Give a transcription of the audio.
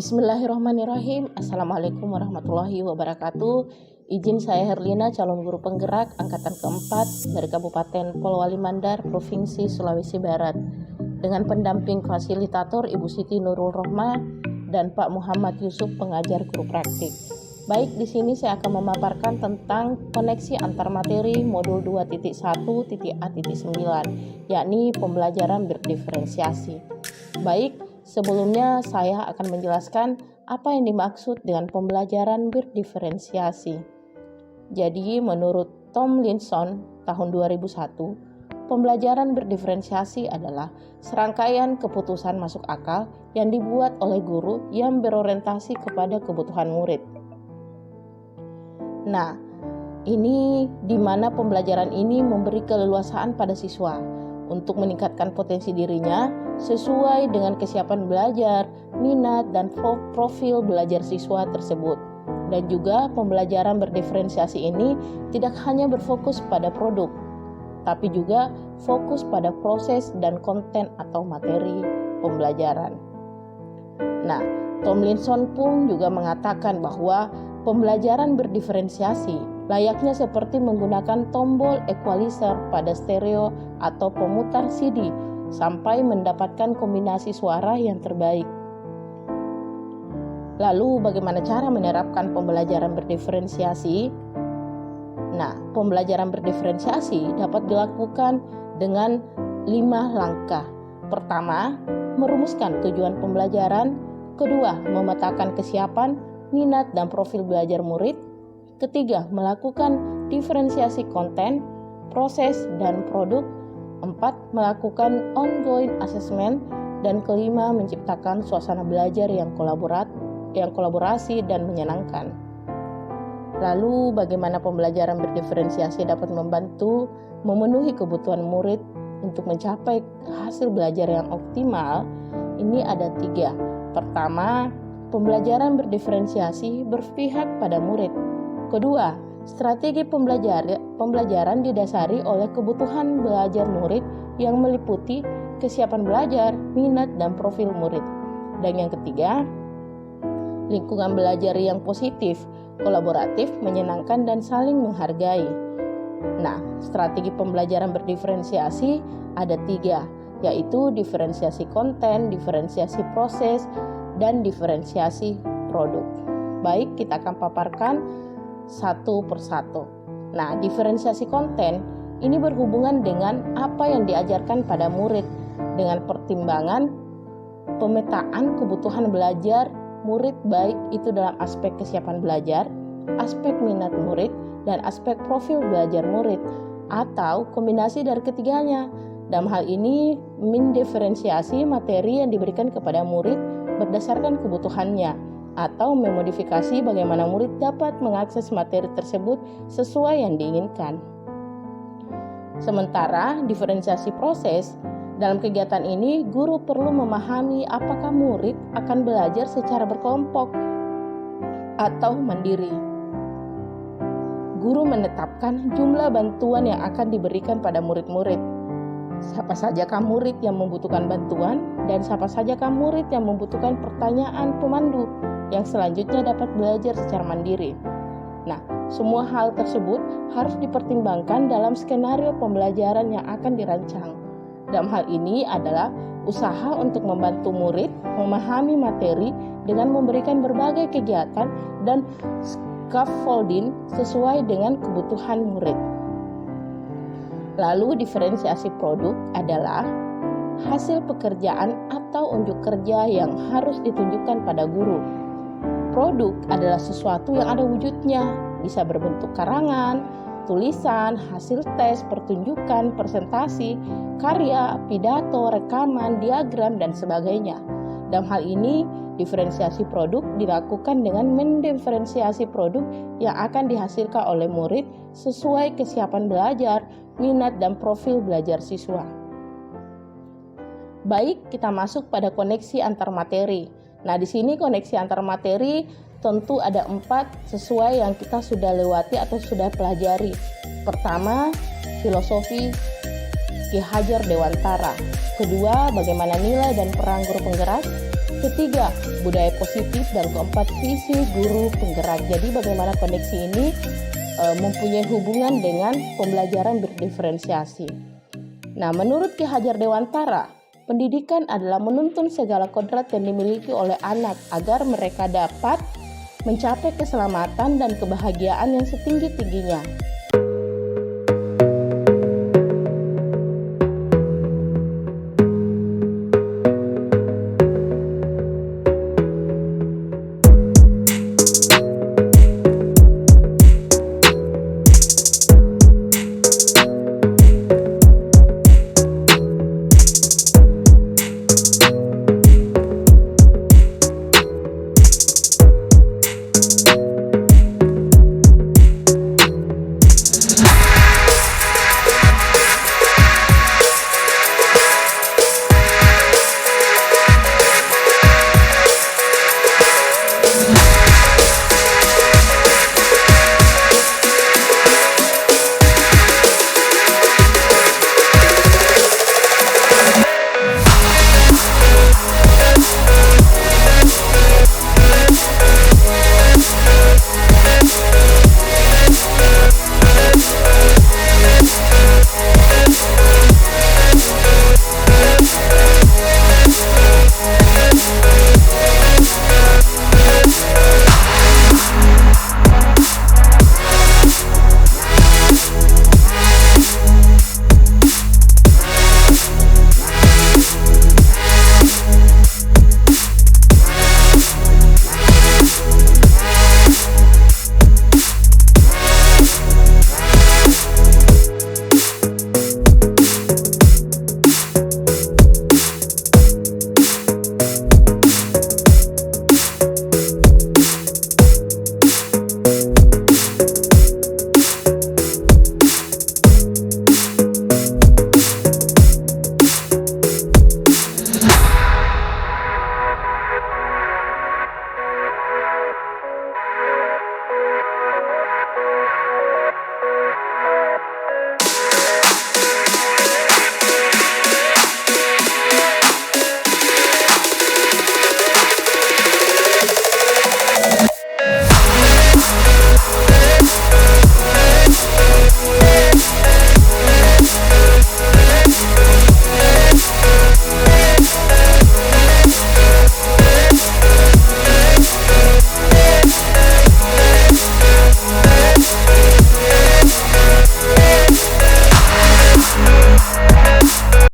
Bismillahirrahmanirrahim. Assalamualaikum warahmatullahi wabarakatuh. Izin saya Herlina, calon guru penggerak angkatan keempat dari Kabupaten Polewali Mandar, Provinsi Sulawesi Barat, dengan pendamping fasilitator Ibu Siti Nurul Rohmah dan Pak Muhammad Yusuf, pengajar guru praktik. Baik, di sini saya akan memaparkan tentang koneksi antar materi modul 2.1.A.9, yakni pembelajaran berdiferensiasi. Baik, sebelumnya saya akan menjelaskan apa yang dimaksud dengan pembelajaran berdiferensiasi. Jadi, menurut Tomlinson tahun 2001, pembelajaran berdiferensiasi adalah serangkaian keputusan masuk akal yang dibuat oleh guru yang berorientasi kepada kebutuhan murid. Nah, ini di mana pembelajaran ini memberi keleluasaan pada siswa untuk meningkatkan potensi dirinya sesuai dengan kesiapan belajar, minat, dan profil belajar siswa tersebut. Dan juga pembelajaran berdiferensiasi ini tidak hanya berfokus pada produk, tapi juga fokus pada proses dan konten atau materi pembelajaran. Nah, Tomlinson pun juga mengatakan bahwa pembelajaran berdiferensiasi layaknya seperti menggunakan tombol equalizer pada stereo atau pemutar CD sampai mendapatkan kombinasi suara yang terbaik. Lalu bagaimana cara menerapkan pembelajaran berdiferensiasi? Nah, pembelajaran berdiferensiasi dapat dilakukan dengan 5 langkah. Pertama, merumuskan tujuan pembelajaran. Kedua, memetakan kesiapan, minat, dan profil belajar murid. Ketiga, melakukan diferensiasi konten, proses, dan produk. 4, melakukan ongoing assessment. Dan kelima, menciptakan suasana belajar yang kolaborasi dan menyenangkan. Lalu, bagaimana pembelajaran berdiferensiasi dapat membantu memenuhi kebutuhan murid untuk mencapai hasil belajar yang optimal? Ini ada 3. Pertama, pembelajaran berdiferensiasi berpihak pada murid. Kedua, strategi pembelajaran didasari oleh kebutuhan belajar murid yang meliputi kesiapan belajar, minat, dan profil murid. Dan yang ketiga, lingkungan belajar yang positif, kolaboratif, menyenangkan, dan saling menghargai. Nah, strategi pembelajaran berdiferensiasi ada 3, yaitu diferensiasi konten, diferensiasi proses, dan diferensiasi produk. Baik, kita akan paparkan satu persatu. Nah, diferensiasi konten ini berhubungan dengan apa yang diajarkan pada murid dengan pertimbangan pemetaan kebutuhan belajar murid, baik itu dalam aspek kesiapan belajar, aspek minat murid, dan aspek profil belajar murid, atau kombinasi dari ketiganya. Dalam hal ini, mendiferensiasi materi yang diberikan kepada murid berdasarkan kebutuhannya, atau memodifikasi bagaimana murid dapat mengakses materi tersebut sesuai yang diinginkan. Sementara diferensiasi proses, dalam kegiatan ini guru perlu memahami apakah murid akan belajar secara berkelompok atau mandiri. Guru menetapkan jumlah bantuan yang akan diberikan pada murid-murid. Siapa sajakah murid yang membutuhkan bantuan, dan siapa sajakah murid yang membutuhkan pertanyaan pemandu yang selanjutnya dapat belajar secara mandiri. Nah, semua hal tersebut harus dipertimbangkan dalam skenario pembelajaran yang akan dirancang. Dalam hal ini adalah usaha untuk membantu murid memahami materi dengan memberikan berbagai kegiatan dan scaffolding sesuai dengan kebutuhan murid. Lalu diferensiasi produk adalah hasil pekerjaan atau unjuk kerja yang harus ditunjukkan pada guru. Produk adalah sesuatu yang ada wujudnya, bisa berbentuk karangan, tulisan, hasil tes, pertunjukan, presentasi, karya, pidato, rekaman, diagram, dan sebagainya. Dalam hal ini, diferensiasi produk dilakukan dengan mendiferensiasi produk yang akan dihasilkan oleh murid sesuai kesiapan belajar, minat, dan profil belajar siswa. Baik, kita masuk pada koneksi antar materi. Nah, di sini koneksi antar materi tentu ada 4 sesuai yang kita sudah lewati atau sudah pelajari. Pertama, filosofi Ki Hajar Dewantara. Kedua, bagaimana nilai dan peran guru penggerak. Ketiga, budaya positif, dan keempat, visi guru penggerak. Jadi bagaimana koneksi ini mempunyai hubungan dengan pembelajaran berdiferensiasi. Nah, menurut Ki Hajar Dewantara, pendidikan adalah menuntun segala kodrat yang dimiliki oleh anak agar mereka dapat mencapai keselamatan dan kebahagiaan yang setinggi-tingginya.